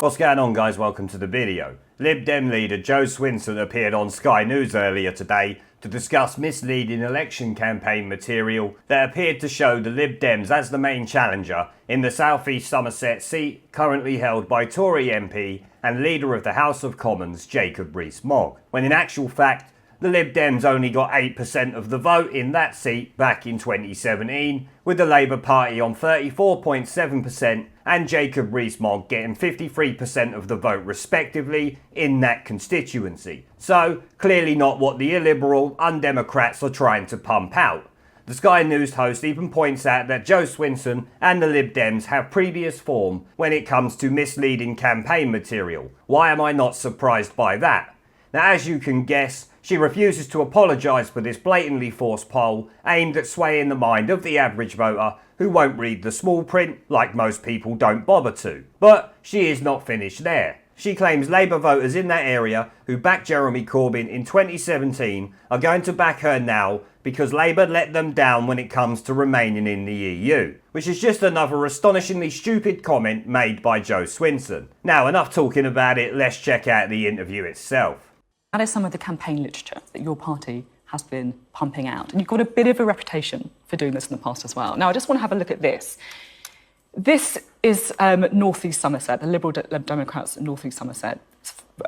What's going on, guys? Welcome to the video. Lib Dem leader Jo Swinson appeared on Sky News earlier today to discuss misleading election campaign material that appeared to show the Lib Dems as the main challenger in the South East Somerset seat currently held by Tory MP and Leader of the House of Commons Jacob Rees Mogg, when in actual fact the Lib Dems only got 8% of the vote in that seat back in 2017, with the Labour Party on 34.7% and Jacob Rees Mogg getting 53% of the vote respectively in that constituency. So, clearly not what the illiberal undemocrats are trying to pump out. The Sky News host even points out that Jo Swinson and the Lib Dems have previous form when it comes to misleading campaign material. Why am I not surprised by that? Now, as you can guess, she refuses to apologise for this blatantly forced poll aimed at swaying the mind of the average voter who won't read the small print like most people don't bother to. But she is not finished there. She claims Labour voters in that area who backed Jeremy Corbyn in 2017 are going to back her now because Labour let them down when it comes to remaining in the EU, which is just another astonishingly stupid comment made by Jo Swinson. Now, enough talking about it, let's check out the interview itself. That is some of the campaign literature that your party has been pumping out. And you've got a bit of a reputation for doing this in the past as well. Now, I just want to have a look at this. This is North East Somerset, the Liberal Democrats North East Somerset,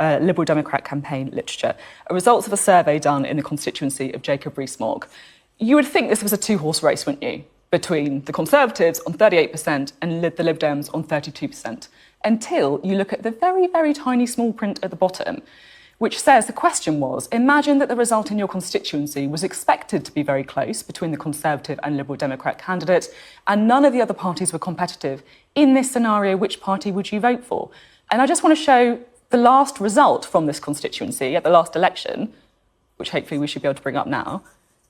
Liberal Democrat campaign literature, results of a survey done in the constituency of Jacob Rees Mogg. You would think this was a two-horse race, wouldn't you, between the Conservatives on 38% and the Lib Dems on 32%, until you look at the very, very tiny small print at the bottom, which says the question was, imagine that the result in your constituency was expected to be very close between the Conservative and Liberal Democrat candidate, and none of the other parties were competitive. In this scenario, which party would you vote for? And I just want to show the last result from this constituency at the last election, which hopefully we should be able to bring up now,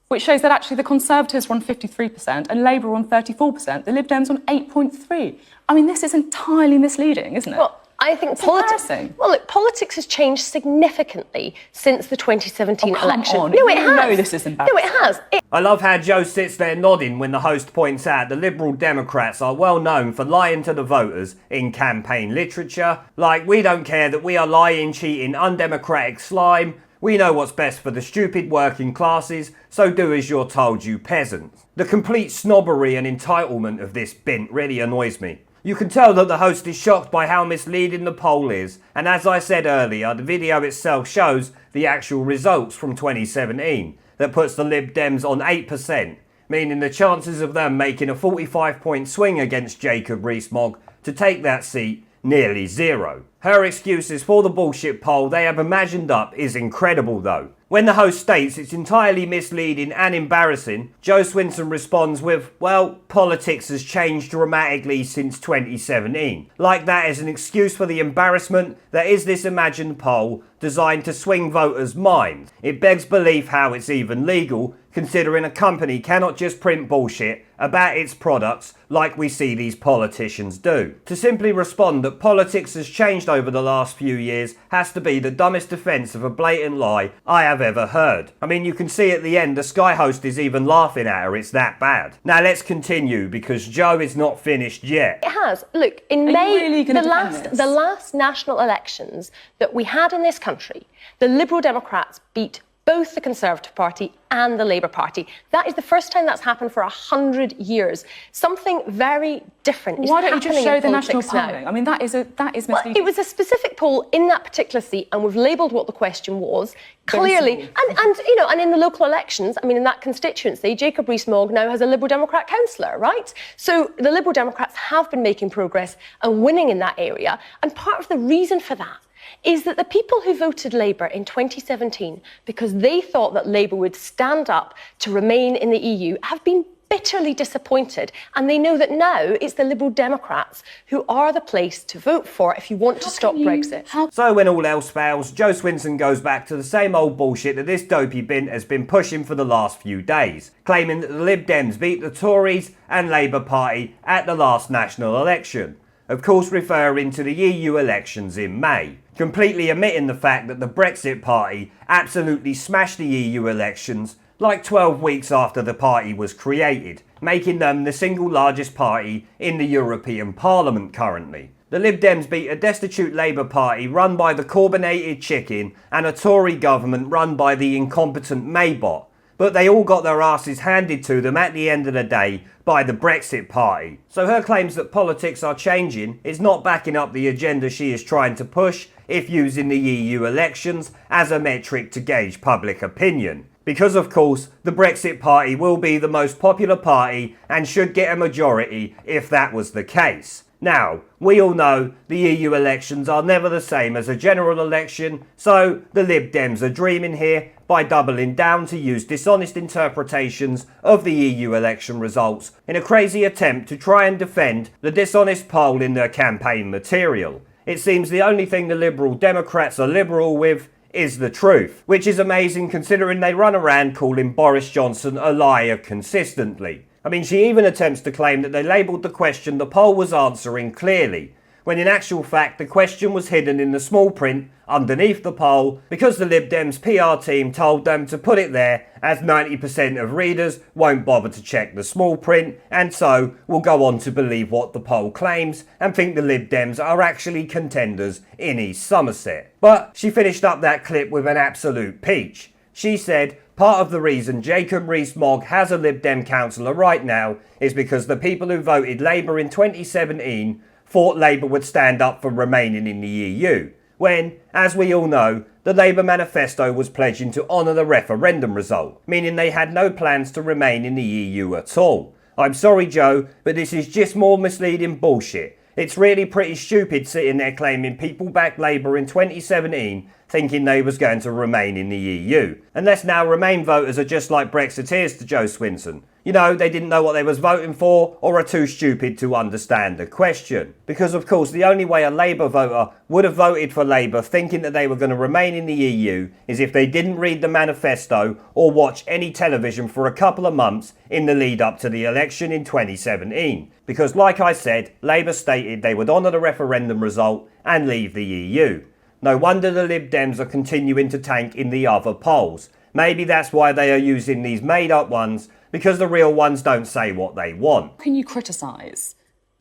which shows that actually the Conservatives were on 53% and Labour on 34%, the Lib Dems on 8.3%. I mean, this is entirely misleading, isn't it? Well, I think politics has changed significantly since the 2017 election. On. No, it has. No, this is embarrassing. No, it has. I love how Jo sits there nodding when the host points out the Liberal Democrats are well known for lying to the voters in campaign literature. Like, we don't care that we are lying, cheating, undemocratic slime. We know what's best for the stupid working classes, so do as you're told, you peasants. The complete snobbery and entitlement of this bint really annoys me. You can tell that the host is shocked by how misleading the poll is, and as I said earlier, the video itself shows the actual results from 2017 that puts the Lib Dems on 8%, meaning the chances of them making a 45-point swing against Jacob Rees Mogg to take that seat nearly zero. Her excuses for the bullshit poll they have imagined up is incredible though. When the host states it's entirely misleading and embarrassing, Jo Swinson responds with, well, politics has changed dramatically since 2017. Like that is an excuse for the embarrassment that is this imagined poll designed to swing voters' minds. It begs belief how it's even legal, considering a company cannot just print bullshit about its products like we see these politicians do. To simply respond that politics has changed over the last few years has to be the dumbest defence of a blatant lie I have ever heard. I mean, you can see at the end the Sky host is even laughing at her, it's that bad. Now let's continue because Jo is not finished yet. It has. Look, in May, the last national elections that we had in this country, the Liberal Democrats beat both the Conservative Party and the Labour Party. That is the first time that's happened for 100 years. Something very different is happening in politics now. Why don't you just show the national polling? I mean, that is misleading. Well, it was a specific poll in that particular seat, and we've labelled what the question was clearly. And in the local elections, I mean, in that constituency, Jacob Rees Mogg now has a Liberal Democrat councillor, right? So the Liberal Democrats have been making progress and winning in that area, and part of the reason for that is that the people who voted Labour in 2017 because they thought that Labour would stand up to remain in the EU have been bitterly disappointed, and they know that now it's the Liberal Democrats who are the place to vote for if you want to stop Brexit. So when all else fails, Jo Swinson goes back to the same old bullshit that this dopey bint has been pushing for the last few days, claiming that the Lib Dems beat the Tories and Labour Party at the last national election. Of course referring to the EU elections in May, completely omitting the fact that the Brexit Party absolutely smashed the EU elections like 12 weeks after the party was created, making them the single largest party in the European Parliament currently. The Lib Dems beat a destitute Labour Party run by the Corbynated chicken and a Tory government run by the incompetent Maybot. But they all got their asses handed to them at the end of the day by the Brexit Party. So her claims that politics are changing is not backing up the agenda she is trying to push if using the EU elections as a metric to gauge public opinion. Because of course, the Brexit Party will be the most popular party and should get a majority if that was the case. Now, we all know the EU elections are never the same as a general election, so the Lib Dems are dreaming here by doubling down to use dishonest interpretations of the EU election results in a crazy attempt to try and defend the dishonest poll in their campaign material. It seems the only thing the Liberal Democrats are liberal with is the truth, which is amazing considering they run around calling Boris Johnson a liar consistently. I mean, she even attempts to claim that they labelled the question the poll was answering clearly, when in actual fact the question was hidden in the small print underneath the poll because the Lib Dems PR team told them to put it there as 90% of readers won't bother to check the small print and so will go on to believe what the poll claims and think the Lib Dems are actually contenders in East Somerset. But she finished up that clip with an absolute peach. She said, part of the reason Jacob Rees Mogg has a Lib Dem councillor right now is because the people who voted Labour in 2017 thought Labour would stand up for remaining in the EU, when, as we all know, the Labour manifesto was pledging to honour the referendum result, meaning they had no plans to remain in the EU at all. I'm sorry, Joe, but this is just more misleading bullshit. It's really pretty stupid sitting there claiming people backed Labour in 2017 thinking they was going to remain in the EU. Unless now Remain voters are just like Brexiteers to Joe Swinson. You know, they didn't know what they was voting for or are too stupid to understand the question. Because of course the only way a Labour voter would have voted for Labour thinking that they were going to remain in the EU is if they didn't read the manifesto or watch any television for a couple of months in the lead up to the election in 2017. Because like I said, Labour stated they would honour the referendum result and leave the EU. No wonder the Lib Dems are continuing to tank in the other polls. Maybe that's why they are using these made up ones, because the real ones don't say what they want. Can you criticise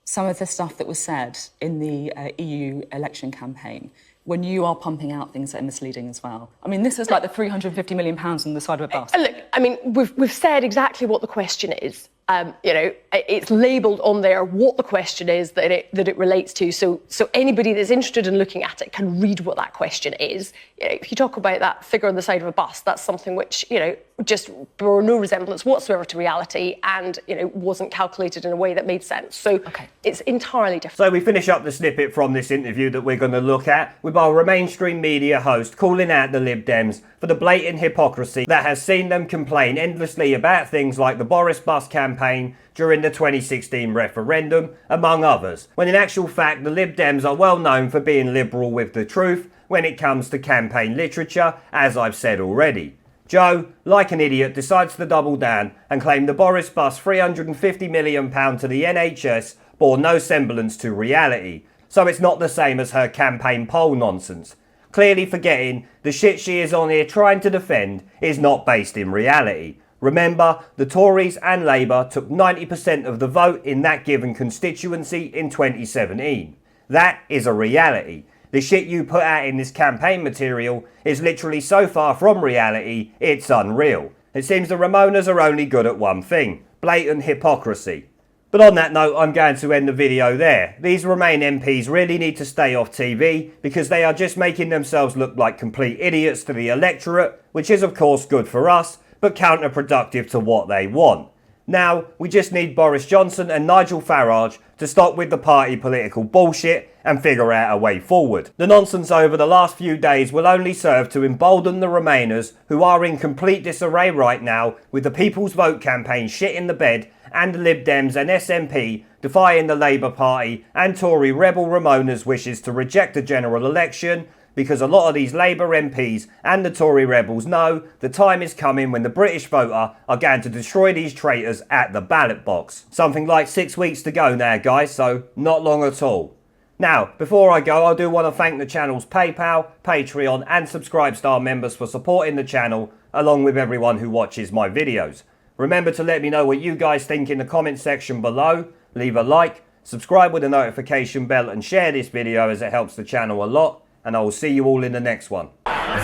some of the stuff that was said in the EU election campaign when you are pumping out things that are misleading as well? I mean, this is like the £350 million on the side of a bus. Look, I mean, we've said exactly what the question is. You know, it's labelled on there what the question is that it relates to. So anybody that's interested in looking at it can read what that question is. You know, if you talk about that figure on the side of a bus, that's something which, you know, just bore no resemblance whatsoever to reality and, you know, wasn't calculated in a way that made sense. So It's entirely different. So we finish up the snippet from this interview that we're going to look at with our mainstream media host calling out the Lib Dems for the blatant hypocrisy that has seen them complain endlessly about things like the Boris bus campaign during the 2016 referendum, among others, when in actual fact the Lib Dems are well known for being liberal with the truth when it comes to campaign literature, as I've said already. Joe, like an idiot, decides to double down and claim the Boris bus £350 million to the NHS bore no semblance to reality, so it's not the same as her campaign poll nonsense. Clearly forgetting the shit she is on here trying to defend is not based in reality. Remember, the Tories and Labour took 90% of the vote in that given constituency in 2017. That is a reality. The shit you put out in this campaign material is literally so far from reality, it's unreal. It seems the Remoaners are only good at one thing: blatant hypocrisy. But on that note, I'm going to end the video there. These Remain MPs really need to stay off TV because they are just making themselves look like complete idiots to the electorate, which is of course good for us, but counterproductive to what they want. Now, we just need Boris Johnson and Nigel Farage to stop with the party political bullshit and figure out a way forward. The nonsense over the last few days will only serve to embolden the Remainers, who are in complete disarray right now with the People's Vote campaign shit in the bed and the Lib Dems and SNP defying the Labour Party and Tory rebel Remoaners' wishes to reject the general election, because a lot of these Labour MPs and the Tory rebels know the time is coming when the British voter are going to destroy these traitors at the ballot box. Something like 6 weeks to go now, guys, so not long at all. Now, before I go, I do want to thank the channel's PayPal, Patreon and Subscribe Star members for supporting the channel, along with everyone who watches my videos. Remember to let me know what you guys think in the comment section below. Leave a like, Subscribe with the notification bell and share this video as it helps the channel a lot. And I will see you all in the next one.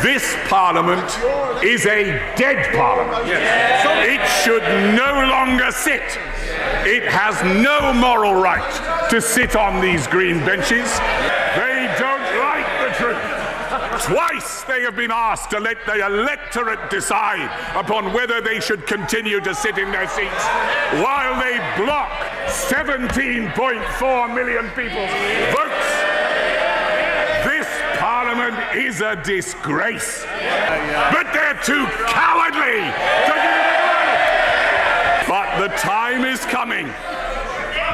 This Parliament is a dead Parliament. It should no longer sit. It has no moral right to sit on these green benches. They don't like the truth. Twice they have been asked to let the electorate decide upon whether they should continue to sit in their seats, while they block 17.4 million people's votes. This Parliament is a disgrace. But they're too cowardly to give it a go. But the time is coming.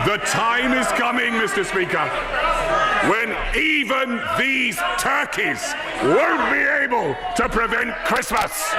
The time is coming, Mr. Speaker, when even these turkeys won't be able to prevent Christmas.